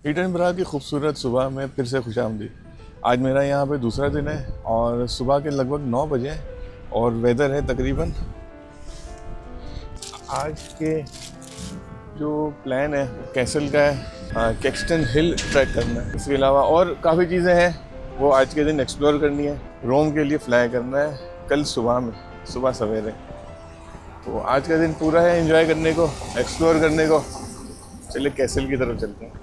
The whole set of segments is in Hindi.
एडिनबरा की खूबसूरत सुबह में फिर से खुशामदीद। आज मेरा यहाँ पे दूसरा दिन है और सुबह के लगभग 9 बजे हैं और वेदर है तकरीबन। आज के जो प्लान है कैसल का है, कैक्सटन हिल ट्रैक करना है। इसके अलावा और काफ़ी चीज़ें हैं वो आज के दिन एक्सप्लोर करनी है। रोम के लिए फ्लाई करना है कल सुबह सवेरे। तो आज का दिन पूरा है एंजॉय करने को, एक्सप्लोर करने को। चलिए कैसल की तरफ चलते हैं।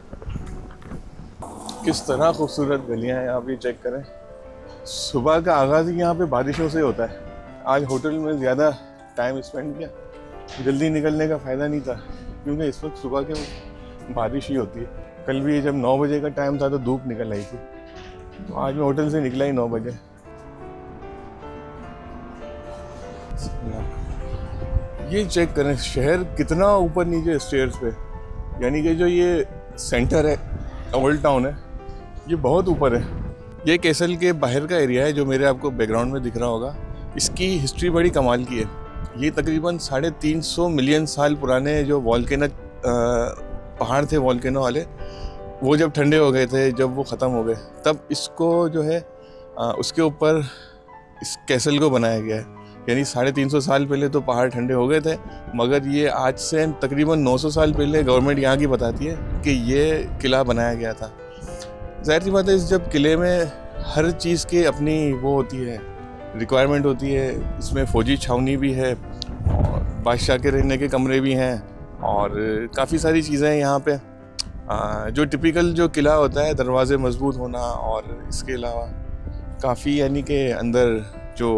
किस तरह खूबसूरत गलियां हैं, आप ये चेक करें। सुबह का आगाज़ ही यहाँ पे बारिशों से होता है। आज होटल में ज़्यादा टाइम स्पेंड किया, जल्दी निकलने का फ़ायदा नहीं था क्योंकि इस वक्त सुबह के बारिश ही होती है। कल भी जब 9 बजे का टाइम था तो धूप निकल आई थी, तो आज मैं होटल से निकला ही 9 बजे। ये चेक करें शहर कितना ऊपर नीचे स्टेयर्स पे, यानी कि जो ये सेंटर है, ओल्ड टाउन है, ये बहुत ऊपर है। ये कैसल के बाहर का एरिया है जो मेरे आपको बैकग्राउंड में दिख रहा होगा। इसकी हिस्ट्री बड़ी कमाल की है। ये तकरीबन 350 मिलियन साल पुराने जो वॉल्केनो पहाड़ थे, वॉल्केनो वाले, वो जब ठंडे हो गए थे, जब वो ख़त्म हो गए, तब इसको जो है उसके ऊपर इस कैसल को बनाया गया है। यानी 350 साल पहले तो पहाड़ ठंडे हो गए थे, मगर ये आज से तकरीबन 900 साल पहले गवर्नमेंट यहाँ की बताती है कि ये किला बनाया गया था। ज़ाहिर सी बात है, जब किले में हर चीज़ की अपनी वो होती है, रिक्वायरमेंट होती है। इसमें फ़ौजी छावनी भी है और बादशाह के रहने के कमरे भी हैं और काफ़ी सारी चीज़ें हैं यहाँ पे। जो टिपिकल जो किला होता है, दरवाजे मजबूत होना, और इसके अलावा काफ़ी यानी कि अंदर जो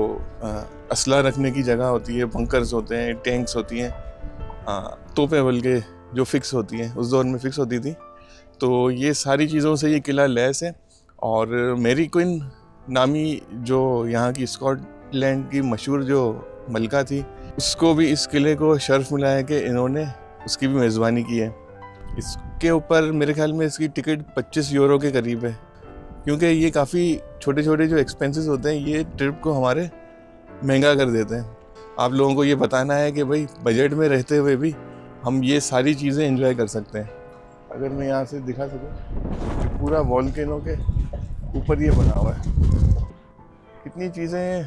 असला रखने की जगह होती है, बंकर्स होते हैं, टैंक्स होती हैं, तोपें बल्कि जो फिक्स होती हैं, उस दौर में फिक्स होती थी। तो ये सारी चीज़ों से ये किला लैस है। और मैरी क्वीन नामी जो यहाँ की स्कॉटलैंड की मशहूर जो मलका थी, उसको भी इस किले को शर्फ मिला है कि इन्होंने उसकी भी मेज़बानी की है। इसके ऊपर मेरे ख्याल में इसकी टिकट 25 यूरो के करीब है, क्योंकि ये काफ़ी छोटे छोटे जो एक्सपेंसेस होते हैं ये ट्रिप को हमारे महंगा कर देते हैं। आप लोगों को ये बताना है कि भाई बजट में रहते हुए भी हम ये सारी चीज़ें एंजॉय कर सकते हैं। अगर मैं यहाँ से दिखा सकूँ, पूरा वॉल्केनो के ऊपर ये बना हुआ है। कितनी चीज़ें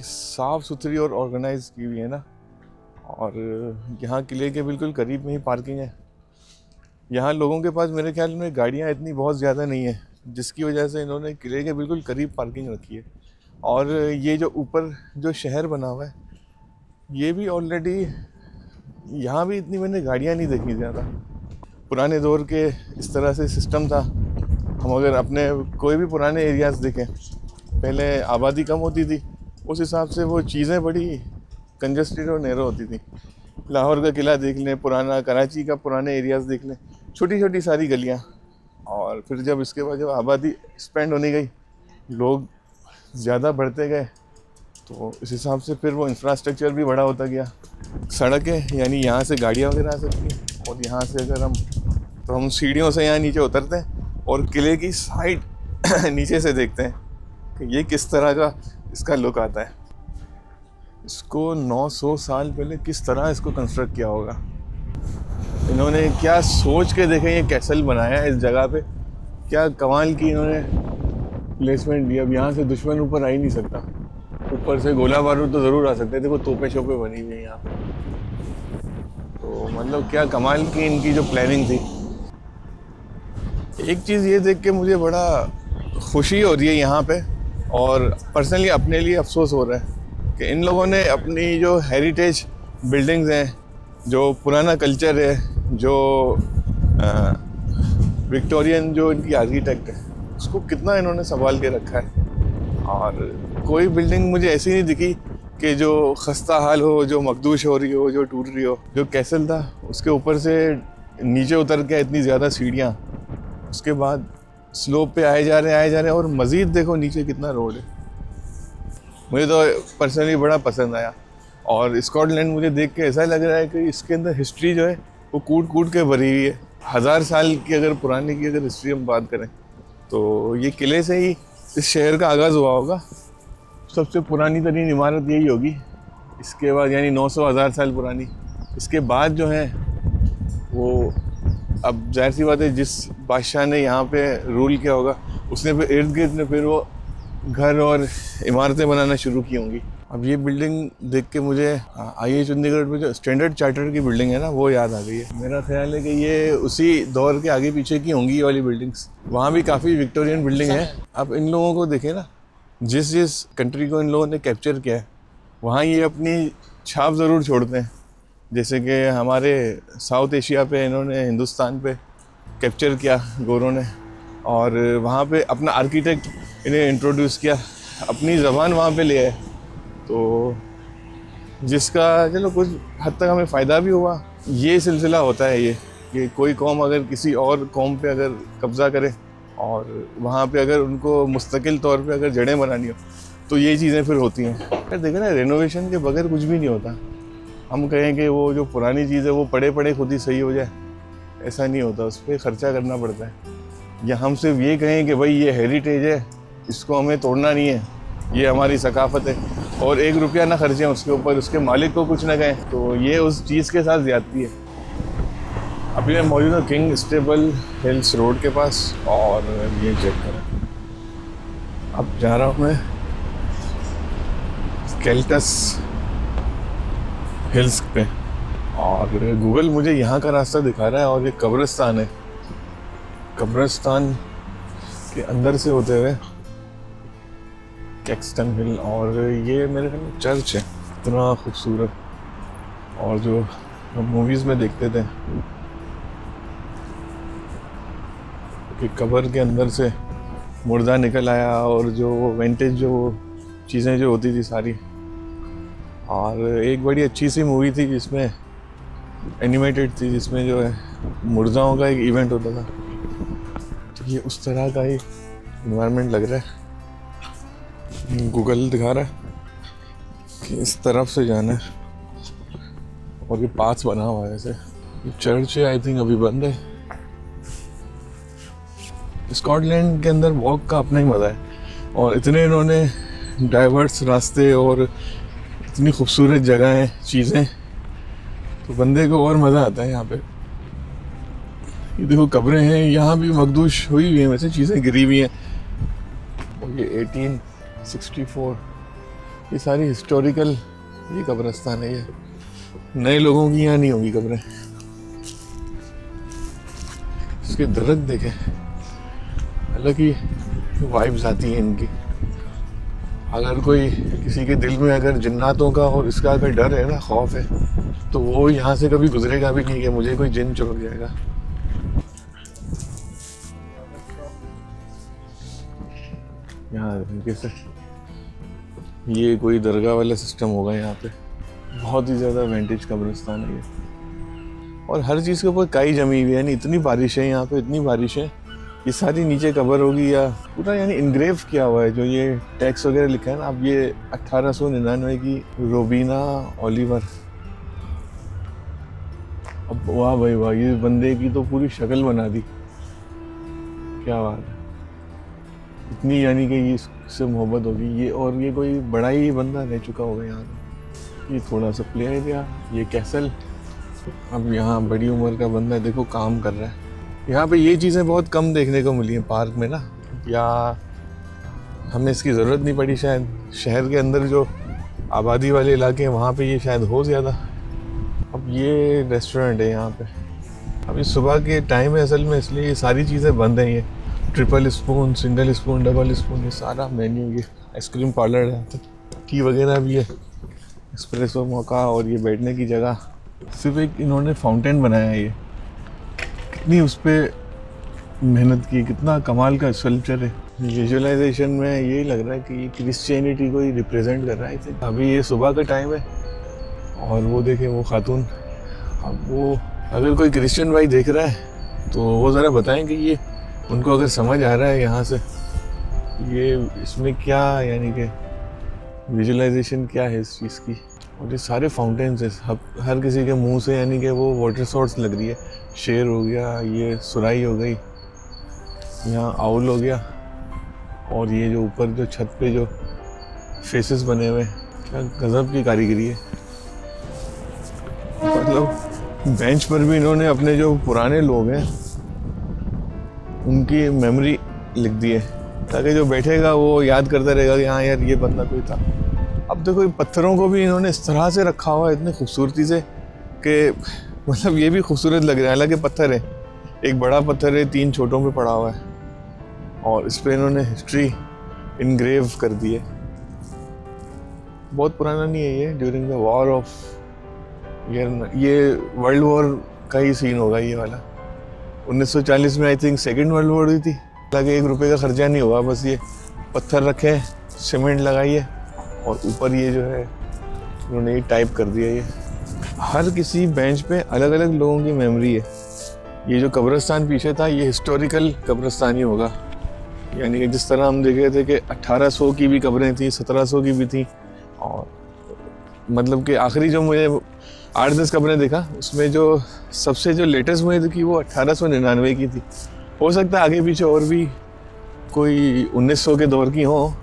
साफ़ सुथरी और ऑर्गेनाइज की हुई है ना। और यहाँ किले के बिल्कुल करीब में ही पार्किंग है। यहाँ लोगों के पास मेरे ख्याल में गाड़ियाँ इतनी बहुत ज़्यादा नहीं है, जिसकी वजह से इन्होंने किले के बिल्कुल करीब पार्किंग रखी है। और ये जो ऊपर जो शहर बना हुआ है, ये भी ऑलरेडी, यहाँ भी इतनी मैंने गाड़ियाँ नहीं देखी ज़्यादा। पुराने दौर के इस तरह से सिस्टम था। हम अगर अपने कोई भी पुराने एरियाज़ देखें, पहले आबादी कम होती थी, उस हिसाब से वो चीज़ें बड़ी कंजस्टेड और नैरो होती थी। लाहौर का किला देख लें, पुराना कराची का पुराने एरियाज़ देख लें, छोटी छोटी सारी गलियाँ। और फिर जब इसके बाद जब आबादी एक्सपेंड होने गई, लोग ज़्यादा बढ़ते गए, तो इस हिसाब से फिर वो इंफ्रास्ट्रक्चर भी बड़ा होता गया। सड़कें, यानी यहाँ से गाड़ियाँ वगैरह आ सकती हैं, और यहाँ से अगर हम सीढ़ियों से यहाँ नीचे उतरते हैं और किले की साइड नीचे से देखते हैं कि ये किस तरह का इसका लुक आता है। इसको 900 साल पहले किस तरह इसको कंस्ट्रक्ट किया होगा, इन्होंने क्या सोच के देखें ये कैसल बनाया है इस जगह पे। क्या कमाल की इन्होंने प्लेसमेंट दी। अब यहाँ से दुश्मन ऊपर आ ही नहीं सकता, ऊपर से गोला बारूद तो ज़रूर आ सकते थे। देखो तोपें शोपें बनी हुई हैं यहाँ पे। तो मतलब क्या कमाल की इनकी जो प्लानिंग थी। एक चीज़ ये देख के मुझे बड़ा खुशी हो रही है यहाँ पे, और पर्सनली अपने लिए अफसोस हो रहा है कि इन लोगों ने अपनी जो हेरिटेज बिल्डिंग्स हैं, जो पुराना कल्चर है, जो विक्टोरियन जो इनकी आर्किटेक्ट है, उसको कितना इन्होंने संभाल के रखा है। और कोई बिल्डिंग मुझे ऐसी नहीं दिखी कि जो खस्ता हाल हो, जो मखदूश हो रही हो, जो टूट रही हो। जो कैसल था उसके ऊपर से नीचे उतर के इतनी ज़्यादा सीढ़ियाँ, उसके बाद स्लोप पे आए जा रहे हैं, और मज़ीद देखो नीचे कितना रोड है। मुझे तो पर्सनली बड़ा पसंद आया। और स्कॉटलैंड मुझे देख के ऐसा लग रहा है कि इसके अंदर हिस्ट्री जो है वो कूट कूट के भरी हुई है। 1000 साल की अगर पुराने की अगर हिस्ट्री हम बात करें, तो ये किले से ही इस शहर का आगाज़ हुआ होगा। सबसे पुरानी तरीन इमारत यही होगी। इसके बाद यानी 900 1000 साल पुरानी। इसके बाद जो है वो अब जाहिर सी बात है, जिस बादशाह ने यहाँ पे रूल किया होगा उसने फिर इर्द गिर्द ने फिर वो घर और इमारतें बनाना शुरू की होंगी। अब ये बिल्डिंग देख के मुझे IIT चंडीगढ़ में जो स्टैंडर्ड चार्टर्ड की बिल्डिंग है ना, वो याद आ गई है। मेरा ख्याल है कि ये उसी दौर के आगे पीछे की होंगी ये वाली बिल्डिंग्स। वहाँ भी काफ़ी विक्टोरियन बिल्डिंग है। अब इन लोगों को देखें ना, जिस जिस कंट्री को इन लोगों ने कैप्चर किया है वहाँ ये अपनी छाप ज़रूर छोड़ते हैं। जैसे कि हमारे साउथ एशिया पे इन्होंने हिंदुस्तान पे कैप्चर किया गोरों ने, और वहाँ पे अपना आर्किटेक्ट इन्हें इंट्रोड्यूस किया, अपनी ज़बान वहाँ पे ले आए, तो जिसका चलो कुछ हद तक हमें फ़ायदा भी हुआ। ये सिलसिला होता है ये कि कोई कौम अगर किसी और कौम पे अगर कब्ज़ा करे और वहाँ पे अगर उनको मुस्तकिल तौर पे अगर जड़ें बनानी हो तो ये चीज़ें फिर होती हैं। यार देखो ना, रेनोवेशन के बगैर कुछ भी नहीं होता। हम कहें कि वो जो पुरानी चीज़ है वो पड़े पड़े खुद ही सही हो जाए, ऐसा नहीं होता, उस पर ख़र्चा करना पड़ता है। या हम सिर्फ ये कहें कि भाई ये हेरिटेज है, इसको हमें तोड़ना नहीं है, ये हमारी सकाफ़त है, और 1 रुपया ना खर्चें उसके ऊपर, उसके मालिक को कुछ ना कहें, तो ये उस चीज़ के साथ ज़्यादती है। अभी मैं मौजूद हूँ किंग स्टेबल हिल्स रोड के पास, और ये चेक करें, अब जा रहा हूँ मैं कैल्टस हिल्स पे, और गूगल मुझे यहाँ का रास्ता दिखा रहा है, और ये कब्रिस्तान है। कब्रिस्तान के अंदर से होते हुए कैक्सटन हिल, और ये मेरे ख्याल में चर्च है, इतना खूबसूरत। और जो हम मूवीज़ में देखते थे कि कब्र के अंदर से मुर्दा निकल आया, और जो विंटेज जो चीज़ें जो होती थी सारी। और एक बड़ी अच्छी सी मूवी थी जिसमें एनिमेटेड थी, जिसमें जो है मुर्दाओं का एक इवेंट होता था, तो ये उस तरह का ही इन्वायरमेंट लग रहा है। गूगल दिखा रहा है कि इस तरफ से जाना है, और ये पास बना हुआ है ऐसे। ये चर्च है, आई थिंक अभी बंद है। स्कॉटलैंड के अंदर वॉक का अपना ही मज़ा है, और इतने इन्होंने डाइवर्स रास्ते और इतनी खूबसूरत जगह हैं, चीज़ें, तो बंदे को और मज़ा आता है यहाँ पे। ये देखो कब्रें हैं, यहाँ भी मखदूश हुई हुई हैं, वैसे चीज़ें गिरी हुई हैं। और ये 1864, ये सारी हिस्टोरिकल ये कब्रिस्तान है। ये नए लोगों की यहाँ नहीं होंगी कब्रें। इसके दरख्त देखें, अलग ही वाइब्स आती हैं इनकी। अगर कोई किसी के दिल में अगर जिन्नातों का और इसका अगर डर है ना, खौफ है, तो वो यहाँ से कभी गुजरेगा भी नहीं कि मुझे कोई जिन चुभ जाएगा। यहाँ कैसे ये कोई दरगाह वाला सिस्टम होगा यहाँ पे। बहुत ही ज़्यादा विंटेज कब्रिस्तान है ये, और हर चीज़ के ऊपर काई जमी हुई है, यानी इतनी बारिश है यहाँ पे, इतनी बारिश है, ये सारी नीचे कवर होगी या पूरा यानी इनग्रेव किया हुआ है। जो ये टैक्स वगैरह लिखा है ना, अब ये 1899 की रोबीना ओलिवर। अब वाह भाई वाह, ये बंदे की तो पूरी शक्ल बना दी, क्या बात है। इतनी यानी कि इससे मोहब्बत होगी ये, और ये कोई बड़ा ही बंदा रह चुका होगा यहाँ। ये थोड़ा सा प्ले एरिया, ये कैसल। अब यहाँ बड़ी उम्र का बंदा देखो काम कर रहा है। यहाँ पे ये चीज़ें बहुत कम देखने को मिली हैं पार्क में ना, या हमें इसकी ज़रूरत नहीं पड़ी शायद। शहर के अंदर जो आबादी वाले इलाके हैं वहाँ पे ये शायद हो ज़्यादा। अब ये रेस्टोरेंट है यहाँ पे, अभी सुबह के टाइम है असल में, इसलिए ये सारी चीज़ें बंद हैं। ये triple spoon, single spoon, double spoon, ये सारा मेन्यू। ये आइसक्रीम पार्लर है, टी वगैरह भी है, एस्प्रेसो मौका, और ये बैठने की जगह। सिर्फ एक इन्होंने फाउंटेन बनाया है, ये कितनी उस पर मेहनत की, कितना कमाल का स्कल्पचर है। विजुअलाइजेशन में यही लग रहा है कि ये क्रिश्चियनिटी को ही रिप्रेजेंट कर रहा है। अभी ये सुबह का टाइम है, और वो देखें वो खातून। अब वो अगर कोई क्रिश्चियन भाई देख रहा है तो वो ज़रा बताएं कि ये उनको अगर समझ आ रहा है यहाँ से, ये इसमें क्या यानी कि विजुअलाइजेशन क्या है इस चीज़ की। और ये सारे फाउंटेन्स है, हर किसी के मुंह से यानी कि वो वाटर सोर्स लग रही है। शेर हो गया, ये सुराई हो गई, यहाँ आउल हो गया, और ये जो ऊपर जो छत पे जो फेसेस बने हुए, क्या गजब की कारीगरी है। मतलब बेंच पर भी इन्होंने अपने जो पुराने लोग हैं उनकी मेमोरी लिख दी है, ताकि जो बैठेगा वो याद करता रहेगा कि हाँ यार ये बंदा कोई था। अब देखो पत्थरों को भी इन्होंने इस तरह से रखा हुआ है इतनी खूबसूरती से कि मतलब ये भी खूबसूरत लग रहा है। हालांकि पत्थर है, एक बड़ा पत्थर है 3 छोटों पे पड़ा हुआ है और इस पर इन्होंने हिस्ट्री इनग्रेव कर दी है। बहुत पुराना नहीं है ये, ड्यूरिंग द वॉर ऑफ ये वर्ल्ड वॉर का ही सीन होगा ये वाला। 1940 में I think second world war हुई थी। हालांकि 1 रुपये का खर्चा नहीं हुआ, बस ये पत्थर रखे, सीमेंट लगाइए और ऊपर ये जो है उन्होंने ये टाइप कर दिया। ये हर किसी बेंच पे अलग अलग लोगों की मेमोरी है। ये जो कब्रिस्तान पीछे था ये हिस्टोरिकल कब्रिस्तान ही होगा, यानी कि जिस तरह हम देखे थे कि 1800 की भी कब्रें थी, 1700 की भी थी, और मतलब कि आखिरी जो मुझे 8-10 कब्रें देखा उसमें जो सबसे जो लेटेस्ट मुझे दिखी वो 1899 की थी। हो सकता है आगे पीछे और भी कोई 1900 के दौर की हो,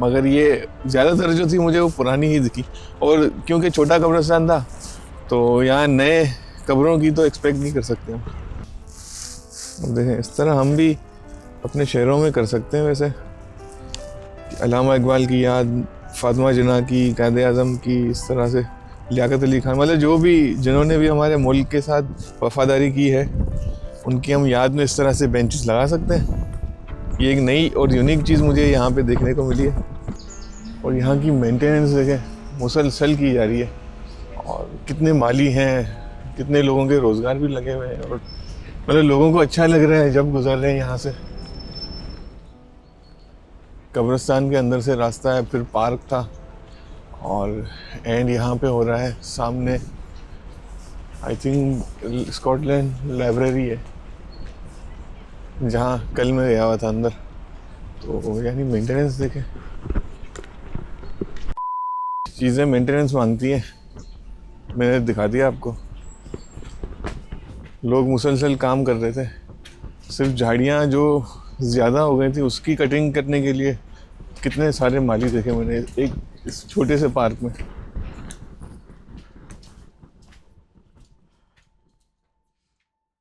मगर ये ज़्यादातर जो थी मुझे वो पुरानी ही दिखी। और क्योंकि छोटा कब्रिस्तान था तो यहाँ नए कब्रों की तो एक्सपेक्ट नहीं कर सकते हम। अब देखें इस तरह हम भी अपने शहरों में कर सकते हैं। वैसे अल्लामा इकबाल की याद, फातिमा जिन्ना की, कायदे आज़म की, इस तरह से लियाकत अली खान, मतलब जो भी जिन्होंने भी हमारे मुल्क के साथ वफादारी की है उनकी हम याद में इस तरह से बेंचेस लगा सकते हैं। ये एक नई और यूनिक चीज़ मुझे यहाँ पे देखने को मिली है। और यहाँ की मेंटेनेंस देखें मुसलसल की जा रही है, और कितने माली हैं, कितने लोगों के रोज़गार भी लगे हुए हैं, और मतलब लोगों को अच्छा लग रहा है जब गुजर रहे हैं यहाँ से। कब्रिस्तान के अंदर से रास्ता है, फिर पार्क था, और एंड यहाँ पे हो रहा है सामने आई थिंक स्कॉटलैंड लाइब्रेरी है जहाँ कल मैं गया हुआ था अंदर। तो यानी मेंटेनेंस देखें, चीज़ें मेंटेनेंस मांगती हैं। मैंने दिखा दिया आपको, लोग मुसलसल काम कर रहे थे। सिर्फ झाड़ियाँ जो ज़्यादा हो गई थी उसकी कटिंग करने के लिए कितने सारे माली देखे मैंने एक इस छोटे से पार्क में।